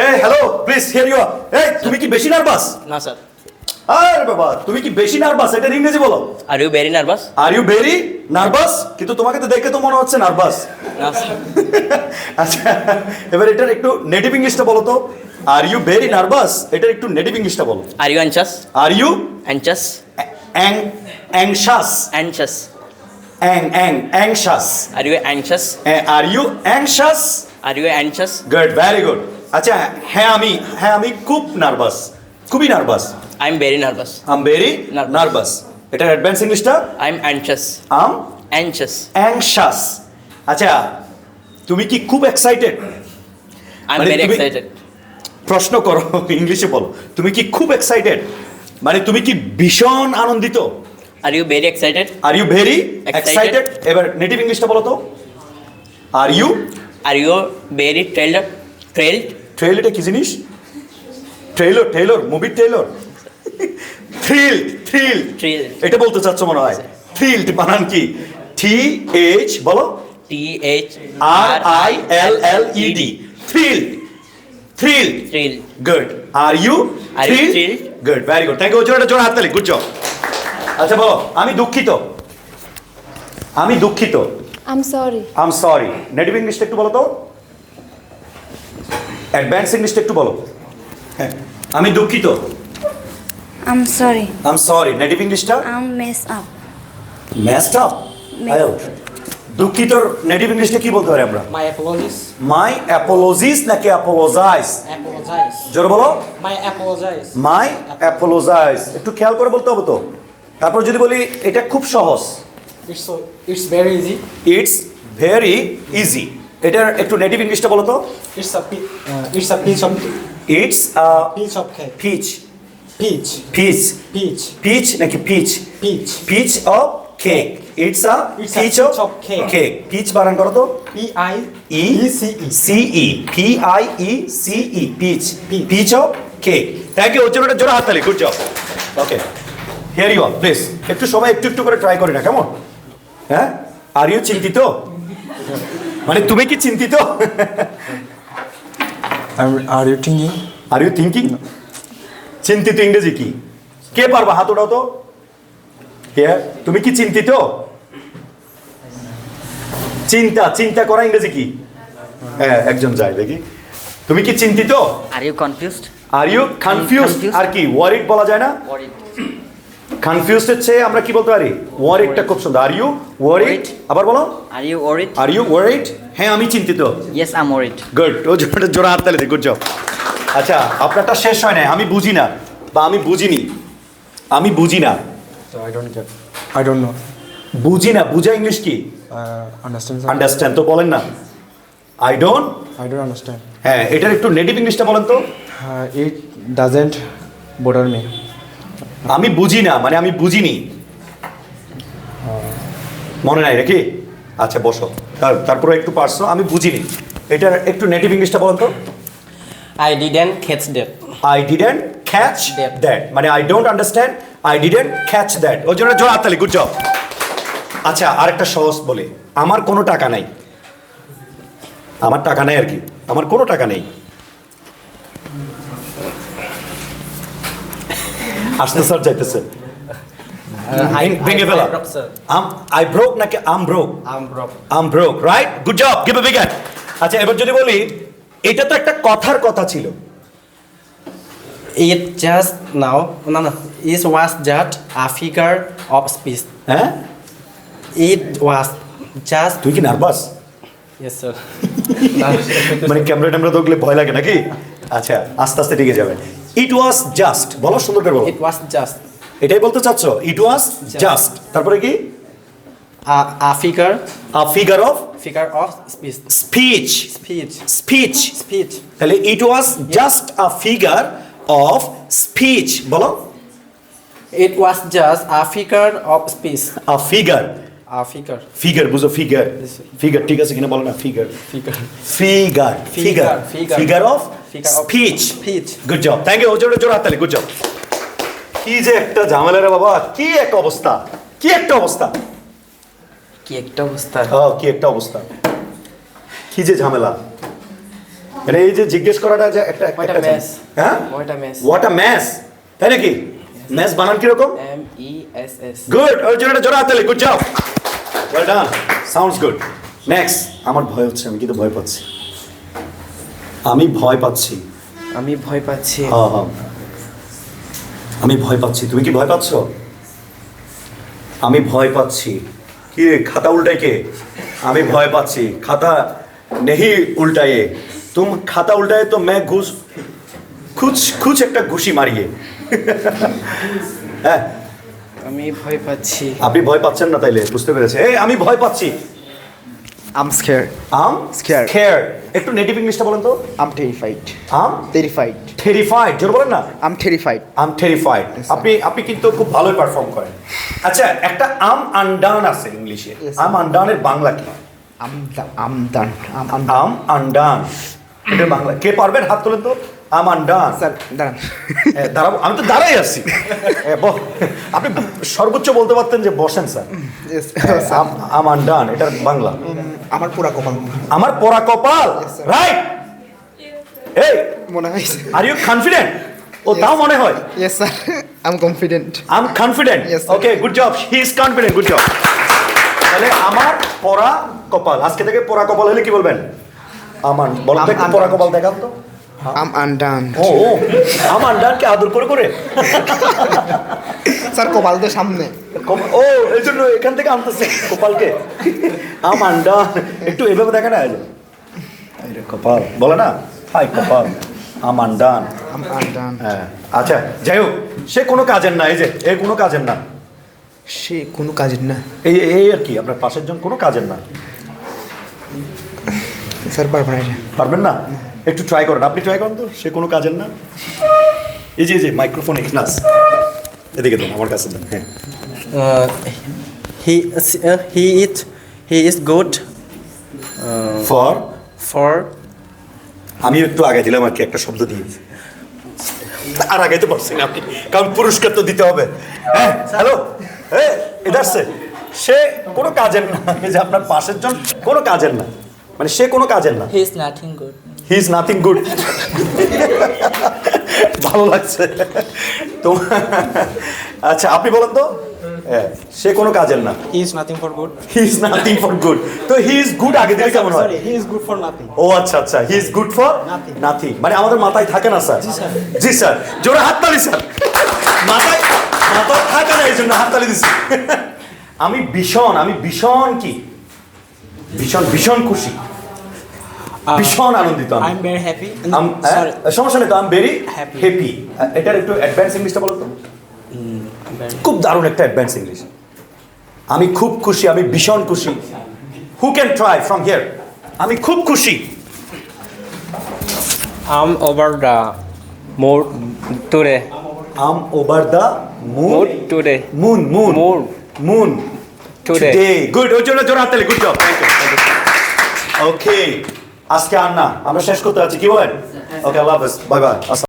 এই hello please here you এই তুমি কি বেশি নার্ভাস? না স্যার। আরে বাবা তুমি কি বেশি নার্ভাস? এটা ইংরেজি বলো। Are you very nervous? Are you very nervous? কিন্তু তোমাকে তো দেখে তো মনে হচ্ছে নার্ভাস। না স্যার। আচ্ছা এবার এটার একটু নেটিভ ইংলিশটা বলো তো। আর ইউ ভেরি নার্ভাস এটার একটু নেটিভ ইংলিশটা বলো। Are you anxious? Are you anxious? Anxious? Anxious? Anxious? Are you anxious? Are you anxious? Are you anxious? Good very good. আচ্ছা হ্যাঁ আমি খুব নার্ভাস, খুবই nervous. I am very nervous. I am very nervous. এটার advance ইংলিশটা? I am anxious. Anxious. Anxious. আচ্ছা তুমি কি খুব excited? I am very excited. প্রশ্ন করো ইংলিশে বলো। তুমি কি খুব এক্সাইটেড মানে তুমি কি ভীষণ আনন্দিত? Are you very excited? Are you very excited? এবার নেটিভ ইংলিশটা বলো তো। Are you very thrilled? Thrill এটা কি জিনিস? Trailer movie trailer? থ্রিল এটা বলতে চাচ্ছ মনে হয়। থ্রিলড বানান কি? TH বলো। THRILLED thrill. Good. Are you thrill? Good very good. Thank you. জোরে হাততালি। Good job. আচ্ছা বলো আমি দুঃখিত। I'm sorry. I am sorry. Native ইংলিশটা একটু বলো তো। অ্যাডভান্স ইংলিশটা একটু বলো। হ্যাঁ আমি দুঃখিত। I'm sorry. I am sorry. Native ইংলিশটা? I'm messed up. Messed up. দুঃখিতর নেটিভ ইংলিশটা কি বলতে পারি আমরা? My apologies. মাই অ্যাপোলজিস নাকি অ্যাপোলোজাইজ? Apologize. জোরে বলো। My apologize. My apologize. একটু খেয়াল করে বলতে হবে তো। তারপর যদি বলি এটা খুব সহজ। It's very easy. It's very easy. এটার একটু নেটিভ ইংলিশটা বলো তো। It's a piece of it's piece of cake. Peach Peach. Piece নাকি peach? Piece of cake. It's a piece of cake. Piece বানান করো তো। PIECE piece of cake. Thank you. জোরে হাততালি। Good job. Okay here you are please. একটু সময় একটু করে ট্রাই করি না কেমন? হ্যাঁ আর ইউ চিন্তিত মানে তুমি কি চিন্তিত? Are you thinking? Are you thinking? চিন্তিত ইংরেজি কি? কে পারবা হাত ওঠাও তো। তুমি কি চিন্তিত? চিন্তা করা ইংরেজি কি? হ্যাঁ একজন যায় দেখি। তুমি কি চিন্তিত? Are you confused? Are you confused? আর কি ওয়ারিড বলা যায় না? কনফিউজড হচ্ছে আমরা কি বলতে পারি? ওয়ারিডটা খুব সুন্দর। Are you worried? আবার বলো। Are you worried? Are you worried? হ্যাঁ আমি চিন্তিত। Yes I am worried. Good. ও জোরে হাততালি দে। Good job. আচ্ছা আপনারটা শেষ হয় না। আমি বুঝি না বা আমি বুঝিনি। আমি বুঝি না। So I don't know. বুঝি না বুঝা ইংলিশ কি? Understand? আন্ডারস্ট্যান্ড তো বলেন না। I don't understand. হ্যাঁ এটার একটু নেটিভ ইংলিশটা বলেন তো। It doesn't bother me. আমি বুঝি না মানে আমি বুঝিনি। মনে নাই নাকি? আচ্ছা বসো। তারপরে একটু পারছো। আমি বুঝিনি এটার একটু নেটিভ ইংলিশটা বলেন তো। I didn't catch that. I didn't catch that মানে I don't understand. I didn't catch that. ওই জন্য জোরে হাততালি। Good job. আচ্ছা আরেকটা সহজ বলি। আমার কোনো টাকা নাই। আমার টাকা নাই আর কি। আমার কোনো টাকা নেই। আসতে স্যার যাইতেছে। ভেঙে ফেলা। I broke নাকি I'm broke right? Good job. Give a big hand. আচ্ছা এবার যদি বলি এটা তো একটা কথার কথা ছিল। It just now. No. It was just a figure of speech. হ্যাঁ It was just. তুই কি নার্ভাস? Yes sir. মানে ক্যামেরা দেখলে ভয় লাগে নাকি? আচ্ছা আস্তে আস্তে ঠিক যাবে। ইট ওয়াজ জাস্ট বলো সুন্দর করে বলো। It was just এটাই বলতে চাচ্ছ? ইট ওয়াজ জাস্ট তারপরে কি? a figure of speech. তাহলে it was just a figure of speech বলো। It was just a figure of speech. A figure বুঝো ফিগার ঠিক আছে কিনা বলো না। Figure of speech. Good job. Thank you. জোরে হাততালি। Good job. কি যে একটা ঝামেলা রে বাবা। কি একটা অবস্থা। কি একটা অবস্থা। কি যে ঝামেলা। মানে এই যে জিজ্ঞেস করাটা যে একটা What a একটা mess. হ্যাঁ What a mess. What a mess, তাই নাকি? ম্যাস বানান কিরকম? MESS. গুড, ওই জন্য জোরে হাততালি, good job, well done, sounds good. Next, আমার ভয় হচ্ছে, আমি কিন্তু ভয় পাচ্ছি, আমি ভয় পাচ্ছি। আমি ভয় পাচ্ছি। হ্যাঁ হ্যাঁ, আমি ভয় পাচ্ছি। তুমি কি ভয় পাচ্ছ? আমি ভয় পাচ্ছি। কি রে, খাতা উল্টাই কে? আমি ভয় পাচ্ছি, খাতা নেহি উল্টায়ে, তুম খাতা উল্টায়ে তো मैं ঘুষ কুছ কুছ একটা ঘুষি মারিয়ে। হ্যাঁ, আমি ভয় পাচ্ছি। আপনি ভয় পাচ্ছেন না তাইলে, বুঝতে পেরেছে। এই আমি ভয় পাচ্ছি। I'm scared. I'm Scared. scared। একটু নেটিভ ইংলিশটা বলেন তো। I'm terrified. Um Terrified. terrified, জোর বলেন না। I'm terrified. Um terrified। আপনি কিন্তু খুব ভালোই পারফর্ম করেন। আচ্ছা, একটা আম আনডান আছে ইংলিশে। Yes. আম আনডানের বাংলা কি? I'm done. I'm um undone, এটা বাংলা কে পারবেন? হাত তোলেন তো। আম আনডান। Sir, done. দাঁড়াবো, আমি তো দাঁড়াই আছি। আপনি সর্বোচ্চ বলতে পারতেন যে বসেন স্যার। Yes. আম আনডান, এটার বাংলা আমার পুরা কপাল আমার পরা কপাল, sir. রাইট? এই, মনে হয়েছে। Are you confident? ও তাও মনে হয়। Yes, sir. I'm confident. I'm confident. Yes, sir. Okay, good job. He is confident. Good job. তাহলে আমার পরা কপাল, আজকে থেকে পরা কপাল হলে কি বলবেন? আমার বলেন তো একটু পরা কপাল দেখান তো। I'm undone. ও আমার ডানকে আদর করে করে। স্যার কপাল তো সামনে। ও এই জন্য এখান থেকে আনতেছে কপালকে। আমার ডান একটু এভাবে দেখে না, এই রে কপাল বলে না, হাই কপাল, আমার ডান। I'm undone. হ্যাঁ, আচ্ছা যাই হোক, সে কোনো কাজের না, এই যে এ কোনো কাজের না, সে কোনো কাজের না। এই এই আর কি, আপনার পাশের জন কোনো কাজের না। স্যার পারবেন না। পারবেন না? একটু ট্রাই করেন, আপনি ট্রাই করেন তো। সে কোনো কাজের না। এই যে মাইক্রোফোন এখানে আছে, এদিকে দেন, আমার কাছে দেন। হ্যাঁ, he is good for, for আমি একটু আগে দিলাম আর কি, একটা শব্দ দিয়ে, আর আগে তো পারছি না আপনি, কারণ পুরস্কার তো দিতে হবে। হ্যাঁ, হ্যালো, এদার সে কোনো কাজের না। এই যে আপনার পাশের জন কোনো কাজের না, মানে সে কোনো কাজের না। He is nothing good. He is nothing good. ভালো লাগছে তো। আচ্ছা, আপনি বলেন তো। হ্যাঁ, সে কোনো কাজের না। He is nothing for good. He is nothing for good. তো হি ইজ গুড আগে দিলে কেমন হয়? He is good for nothing. ও আচ্ছা আচ্ছা, he is good for nothing, মানে আমাদের মাথায় থাকে না স্যার। জি স্যার, জোরে হাততালি স্যার। মাথায় মাথায় থাকে না, এই জন্য হাততালি দিচ্ছি। আমি ভীষণ কি, ভীষণ খুশি, ভীষণ আনন্দিত। I'm very happy. Sorry, সমস্যা নেই তো। I am very Happy. Happy. এটার একটু অ্যাডভান্স ইংলিশটা বলো তো। খুব দারুণ একটা অ্যাডভান্স ইংলিশ। আমি খুব খুশি, আমি ভীষণ খুশি। Who can try from here? আমি খুব খুশি। I'm over the mood today. I'm over the moon, Mood today. Moon moon Mood. Moon Today. Today. Good, ওই জন্য জোরে হাততালি, good job, thank you. Okay, আজকে আর না, আমরা শেষ করতে আছি, কি বলেন? ওকে, আল্লাহ হাফেজ, বাই বাই।